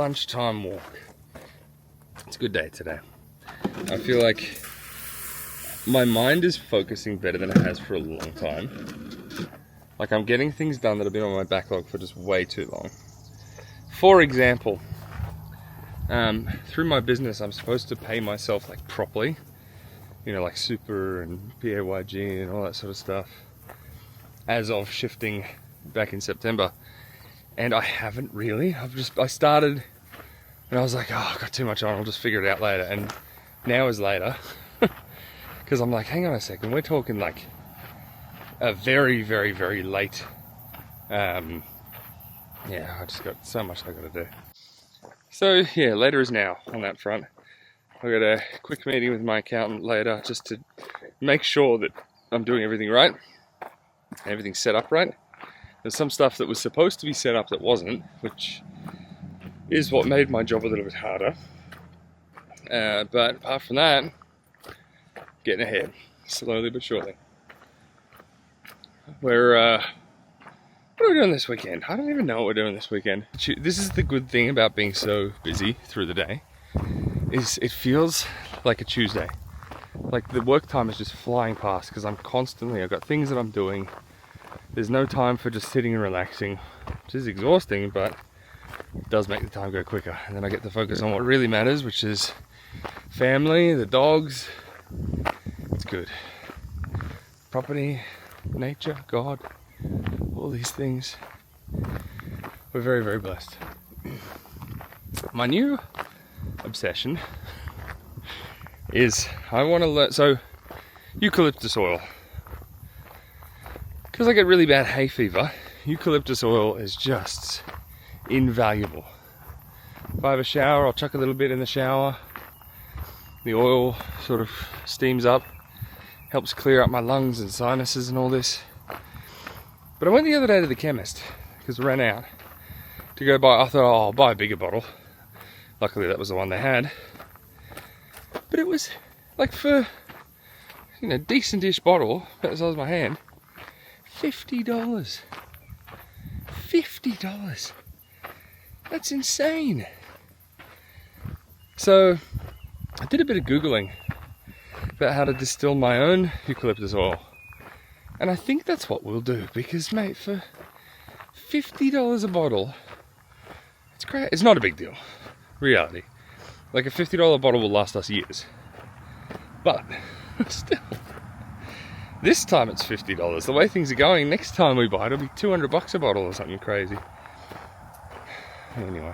lunchtime walk. It's a good day today. I feel like my mind is focusing better than it has for a long time. Like I'm getting things done that have been on my backlog for just way too long. For example, through my business, I'm supposed to pay myself like properly, you know, like super and PAYG and all that sort of stuff, as of shifting back in September. And I haven't really. I started and I was like, oh, I've got too much on, I'll just figure it out later. And now is later. Because I'm like, hang on a second, we're talking like a very, very, very late. Yeah, I just got so much I gotta do. So yeah, later is now on that front. I got a quick meeting with my accountant later just to make sure that I'm doing everything right, everything's set up right. There's some stuff that was supposed to be set up that wasn't, which is what made my job a little bit harder. But apart from that, getting ahead, slowly but surely. What are we doing this weekend? I don't even know what we're doing this weekend. This is the good thing about being so busy through the day, is it feels like a Tuesday. Like the work time is just flying past because I've got things that I'm doing. There's no time for just sitting and relaxing, which is exhausting, but it does make the time go quicker. And then I get to focus on what really matters, which is family, the dogs. It's good. Property, nature, God, all these things. We're very, very blessed. My new obsession is I want to learn, so eucalyptus oil. Because I get really bad hay fever, eucalyptus oil is just invaluable. If I have a shower, I'll chuck a little bit in the shower. The oil sort of steams up, helps clear up my lungs and sinuses and all this. But I went the other day to the chemist, because I ran out, to go buy, I thought, oh, I'll buy a bigger bottle. Luckily that was the one they had. But it was like for, you know, decent-ish bottle, about the size of my hand, $50. $50. That's insane. So I did a bit of Googling about how to distill my own eucalyptus oil. And I think that's what we'll do, because mate, for $50 a bottle, it's great. It's not a big deal, reality. Like a $50 bottle will last us years. But still, this time it's $50. The way things are going, next time we buy it, it'll be $200 a bottle or something crazy. Anyway,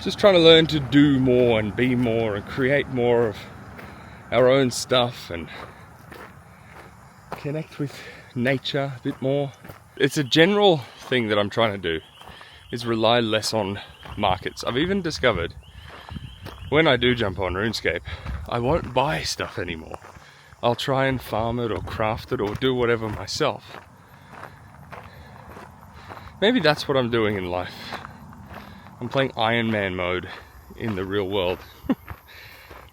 just trying to learn to do more and be more and create more of our own stuff and connect with nature a bit more. It's a general thing that I'm trying to do, is rely less on markets. I've even discovered when I do jump on Runescape, I won't buy stuff anymore. I'll try and farm it or craft it or do whatever myself. Maybe that's what I'm doing in life. I'm playing Iron Man mode in the real world.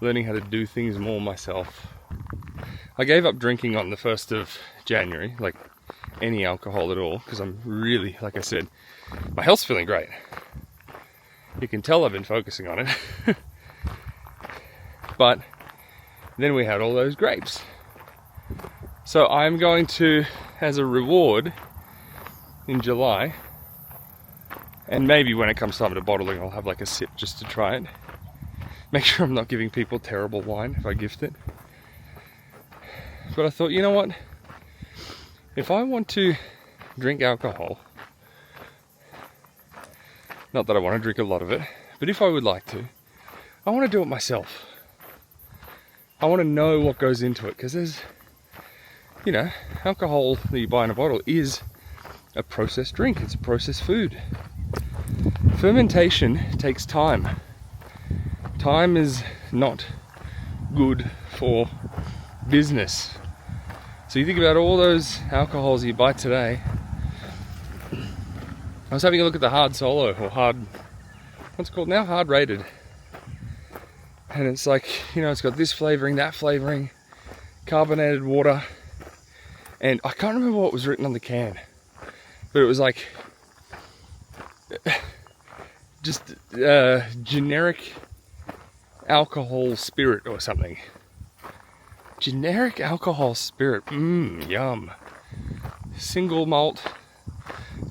Learning how to do things more myself. I gave up drinking on the 1st of January, like any alcohol at all, because I'm really, like I said, my health's feeling great. You can tell I've been focusing on it. But then we had all those grapes. So I'm going to, as a reward in July, and maybe when it comes time to bottling, I'll have like a sip just to try it. Make sure I'm not giving people terrible wine if I gift it. But I thought, you know what? If I want to drink alcohol, not that I want to drink a lot of it, but if I would like to, I want to do it myself. I want to know what goes into it, because there's, you know, alcohol that you buy in a bottle is a processed drink, it's a processed food. Fermentation takes time. Time is not good for business. So you think about all those alcohols you buy today. I was having a look at the hard solo, or hard, what's it called now? Hard rated. And it's like, you know, it's got this flavoring, that flavoring, carbonated water. And I can't remember what was written on the can, but it was like, just generic alcohol spirit or something. Generic alcohol spirit. Yum. Single malt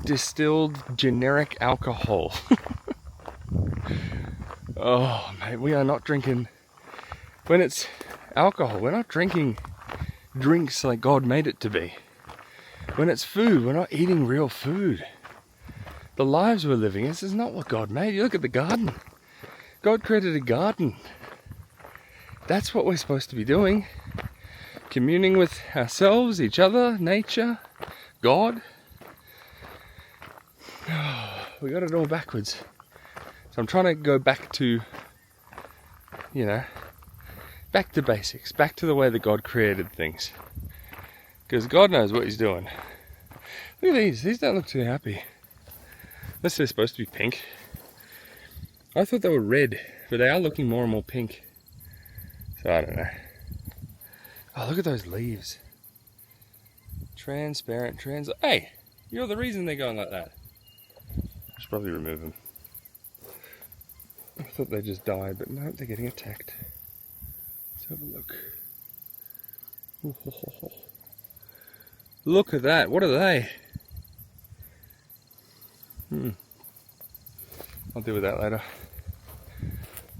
distilled generic alcohol. Oh, mate, we are not drinking. When it's alcohol, we're not drinking drinks like God made it to be. When it's food, we're not eating real food. The lives we're living, this is not what God made. You look at the garden. God created a garden. That's what we're supposed to be doing. Communing with ourselves, each other, nature, God. We got it all backwards. So I'm trying to go back to, back to basics, back to the way that God created things. Because God knows what He's doing. Look at these. These don't look too happy. Unless they're supposed to be pink. I thought they were red, but they are looking more and more pink. So I don't know. Oh, look at those leaves. Transparent, Hey, you're the reason they're going like that. I should probably remove them. I thought they just died, but no, they're getting attacked. Let's have a look. Oh. Look at that. What are they? I'll deal with that later.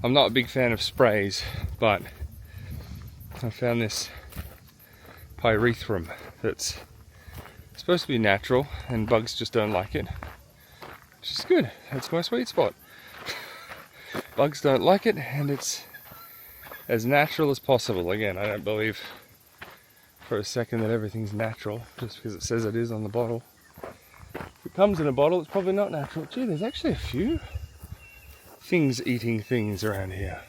I'm not a big fan of sprays, but I found this pyrethrum that's supposed to be natural and bugs just don't like it. Which is good. That's my sweet spot. Bugs don't like it, and it's as natural as possible. Again, I don't believe for a second that everything's natural just because it says it is on the bottle. If it comes in a bottle, it's probably not natural. Gee, there's actually a few things eating things around here.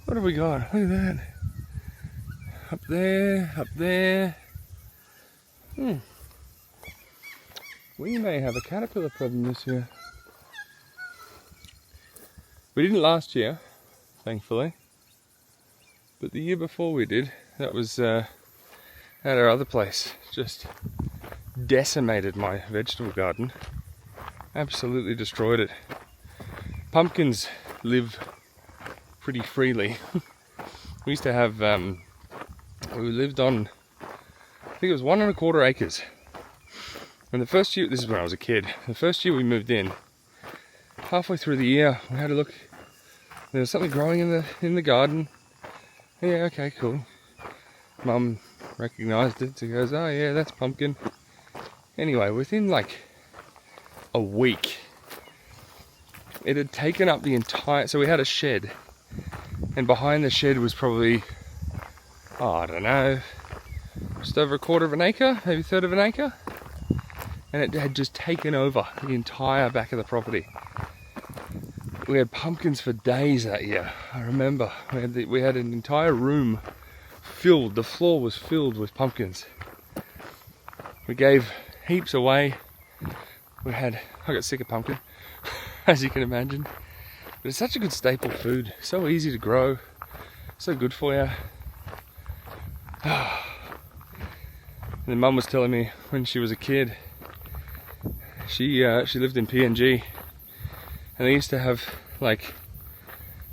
What have we got? Look at that. Up there. We may have a caterpillar problem this year. We didn't last year, thankfully. But the year before we did, that was at our other place. Just decimated my vegetable garden. Absolutely destroyed it. Pumpkins live pretty freely. We used to have, we lived on, I think it was 1.25 acres. And the first year, this is when I was a kid, the first year we moved in, halfway through the year, we had a look. There was something growing in the garden. Yeah, okay, cool. Mum recognised it. She goes, oh yeah, that's pumpkin. Anyway, within like a week, it had taken up the entire. So we had a shed, and behind the shed was probably, I don't know, just over 1/4 acre, maybe 1/3 of an acre, and it had just taken over the entire back of the property. We had pumpkins for days that year. I remember we had an entire room filled. The floor was filled with pumpkins. We gave heaps away. I got sick of pumpkin, as you can imagine. But it's such a good staple food. So easy to grow. So good for you. And then Mum was telling me when she was a kid, she lived in PNG. And they used to have like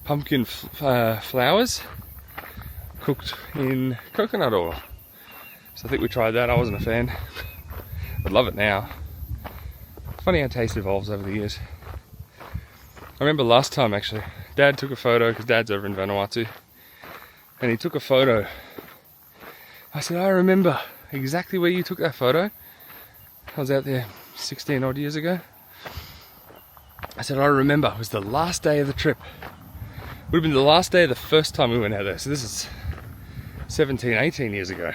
pumpkin flowers cooked in coconut oil. So I think we tried that. I wasn't a fan. I'd love it now. Funny how taste evolves over the years. I remember last time actually, Dad took a photo because Dad's over in Vanuatu, and he took a photo. I said, I remember exactly where you took that photo. I was out there 16 odd years ago. I said, I remember, it was the last day of the trip. Would have been the last day of the first time we went out there. So this is 17, 18 years ago.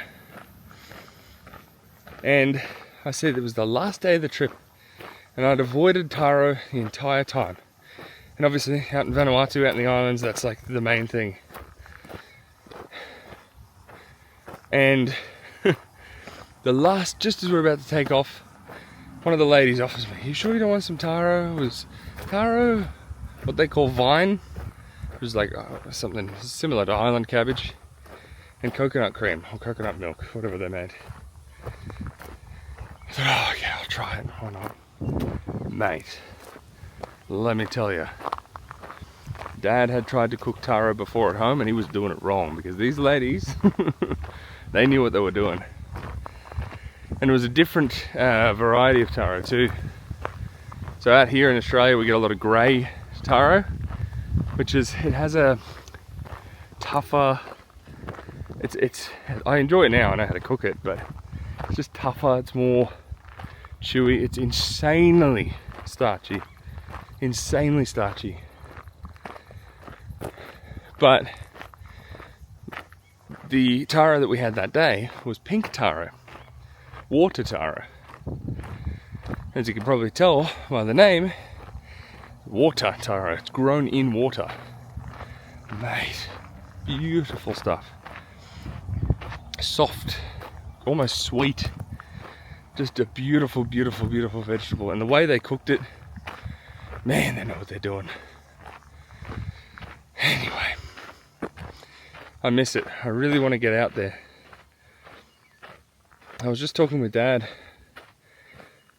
And I said it was the last day of the trip. And I'd avoided taro the entire time. And obviously, out in Vanuatu, out in the islands, that's like the main thing. And just as we're about to take off, one of the ladies offers me, you sure you don't want some taro? It was taro, what they call vine. It was like something similar to island cabbage, and coconut cream, or coconut milk, whatever they made. I thought, oh yeah, I'll try it, why not? Mate, let me tell you, Dad had tried to cook taro before at home and he was doing it wrong, because these ladies, they knew what they were doing. And it was a different variety of taro too. So out here in Australia we get a lot of grey taro, which is, it has a tougher, I enjoy it now, I know how to cook it, but it's just tougher, it's more chewy, it's insanely starchy. But the taro that we had that day was pink taro, water taro. As you can probably tell by the name, water taro, it's grown in water. Mate, beautiful stuff. Soft, almost sweet. Just a beautiful, beautiful, beautiful vegetable. And the way they cooked it, man, they know what they're doing. Anyway, I miss it. I really want to get out there. I was just talking with Dad.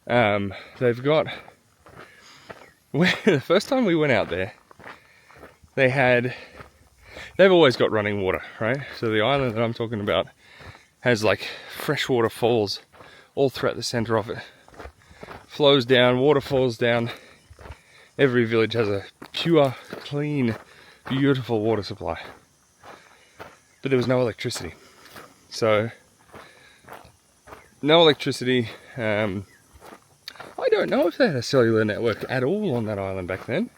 They've got, the first time we went out there, they've always got running water, right? So the island that I'm talking about has like freshwater falls all throughout the center of it. Flows down, water falls down. Every village has a pure, clean, beautiful water supply. But there was no electricity. So, no electricity. I don't know if they had a cellular network at all on that island back then.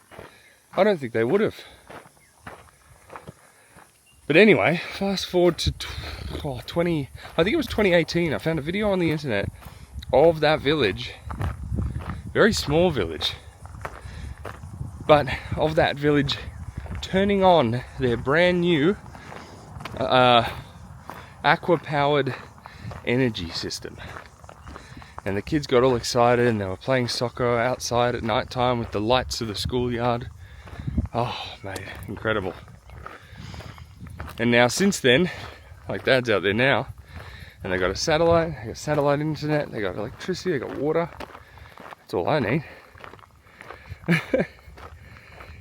I don't think they would have. But anyway, fast forward to I think it was 2018. I found a video on the internet of that village. Very small village. But of that village turning on their brand new aqua-powered energy system. And the kids got all excited and they were playing soccer outside at night time with the lights of the schoolyard. Oh, mate, incredible. And now since then, like Dad's out there now, and they got a satellite, they got satellite internet, they got electricity, they got water. That's all I need.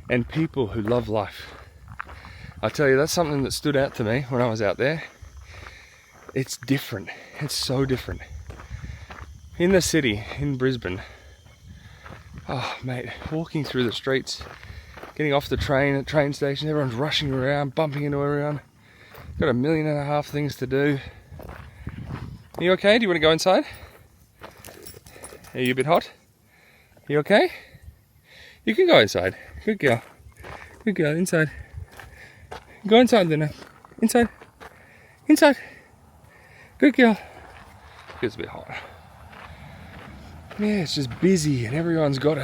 And people who love life. I tell you, that's something that stood out to me when I was out there. It's different. It's so different. In the city, in Brisbane, oh mate, walking through the streets, getting off the train at train station, everyone's rushing around, bumping into everyone. Got 1.5 million things to do. Are you okay? Do you want to go inside? Are you a bit hot? You okay? You can go inside. Good girl. Good girl, inside. Go inside then. Inside. Inside. Good girl. It's a bit hot. Yeah, it's just busy and everyone's got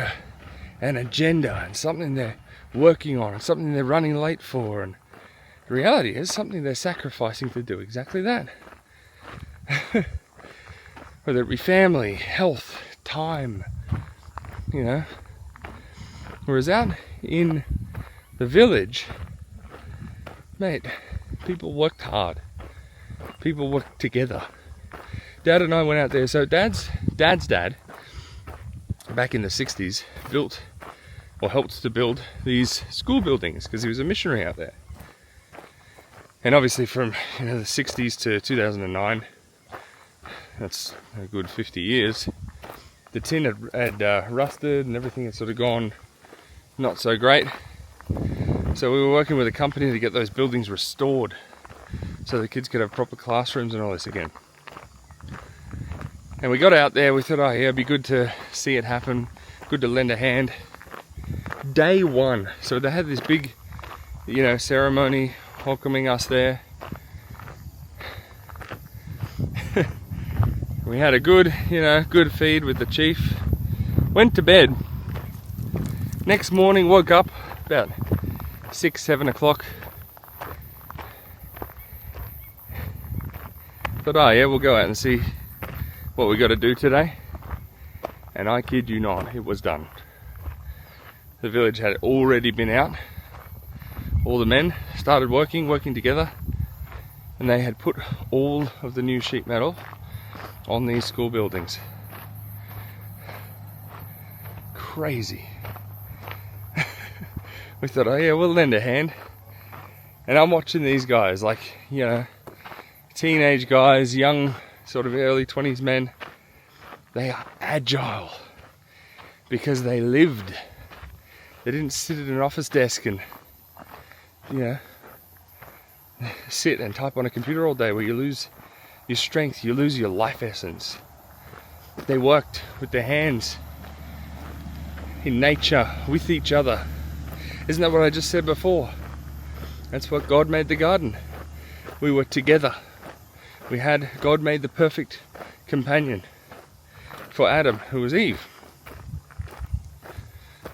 an agenda and something they're working on and something they're running late for, and the reality is something they're sacrificing to do exactly that. Whether it be family, health, time, you know. Whereas out in the village, mate, people worked hard. People worked together. Dad and I went out there. So Dad's dad, back in the 60s, built or helped to build these school buildings because he was a missionary out there. And obviously from the 60s to 2009, that's a good 50 years, the tin had rusted and everything had sort of gone not so great. So we were working with a company to get those buildings restored so the kids could have proper classrooms and all this again. And we got out there, we thought, oh yeah, it'd be good to see it happen, good to lend a hand. Day one, so they had this big, ceremony welcoming us there. We had a good feed with the chief. Went to bed. Next morning, woke up about 6-7 o'clock. Thought, oh yeah, we'll go out and see what we got to do today. And I kid you not, it was done. The village had already been out. All the men started working together, and they had put all of the new sheet metal on these school buildings. Crazy. we thought, oh yeah, we'll lend a hand. And I'm watching these guys, like, you know, teenage guys, young, sort of early 20s men. They are agile because they lived. They didn't sit at an office desk and, you know, sit and type on a computer all day where you lose your strength, you lose your life essence. They worked with their hands in nature, with each other. Isn't that what I just said before? That's what God made the garden. We were together. God made the perfect companion for Adam, who was Eve.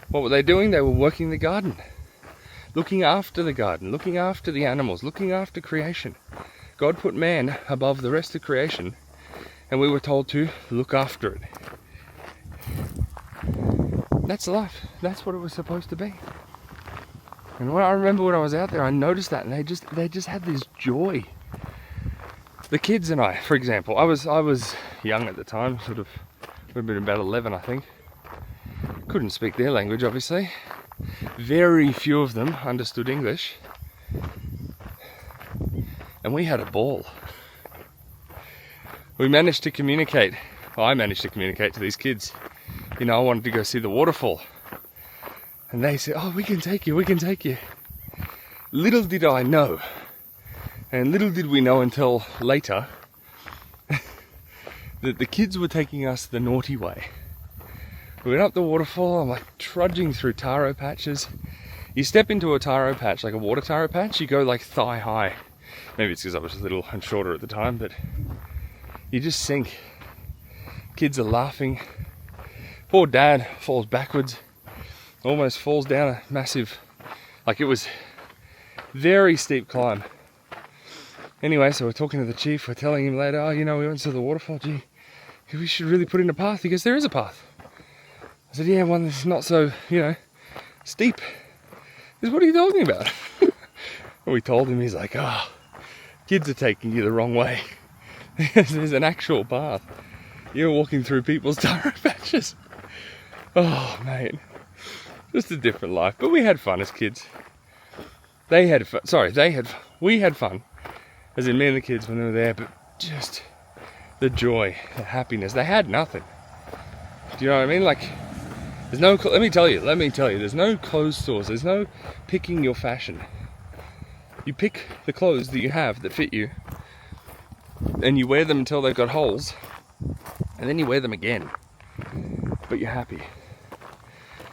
What were they doing? They were working the garden, looking after the garden, looking after the animals, looking after creation. God put man above the rest of creation, and we were told to look after it. That's life. That's what it was supposed to be. And when I remember when I was out there, I noticed that, and they just had this joy. The kids and I, for example, I was young at the time, sort of, would have been about 11, I think. Couldn't speak their language, obviously. Very few of them understood English. And we had a ball. We managed to communicate. Well, I managed to communicate to these kids. You know, I wanted to go see the waterfall. And they said, oh, we can take you, we can take you. Little did I know, and little did we know until later, that the kids were taking us the naughty way. We went up the waterfall, I'm like trudging through taro patches. You step into a taro patch, like a water taro patch, you go like thigh high. Maybe it's because I was little and shorter at the time, but you just sink. Kids are laughing. Poor dad falls backwards. Almost falls down a massive, like it was very steep climb. Anyway, so we're talking to the chief, we're telling him later, oh, you know, we went to the waterfall, gee, we should really put in a path. He goes, there is a path. I said, yeah, one that's not so, you know, steep. He goes, what are you talking about? And we told him, he's like, oh, kids are taking you the wrong way. There's an actual path. You're walking through people's taro patches. Oh, mate. Just a different life, but we had fun as kids. We had fun, as in me and the kids when they were there, but just the joy, the happiness. They had nothing. Do you know what I mean? Like, there's no, let me tell you, there's no clothes stores, there's no picking your fashion. You pick the clothes that you have that fit you, and you wear them until they've got holes, and then you wear them again, but you're happy.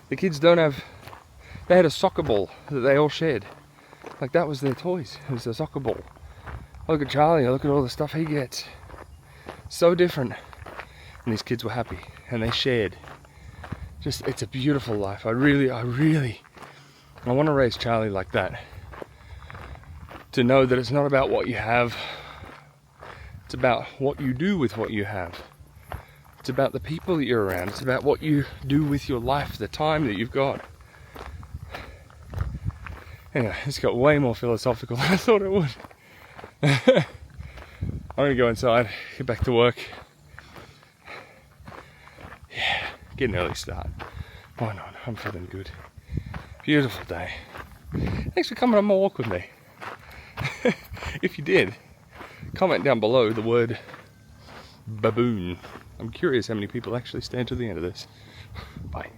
The kids they had a soccer ball that they all shared. Like that was their toys, it was a soccer ball. I look at Charlie, I look at all the stuff he gets. So different. And these kids were happy, and they shared. Just, it's a beautiful life. I want to raise Charlie like that. To know that it's not about what you have, it's about what you do with what you have. It's about the people that you're around. It's about what you do with your life, the time that you've got. Anyway, it's got way more philosophical than I thought it would. I'm going to go inside, get back to work. Yeah, get an early start. Why not? I'm feeling good. Beautiful day. Thanks for coming on my walk with me. If you did, comment down below the word baboon. I'm curious how many people actually stand to the end of this. Bye.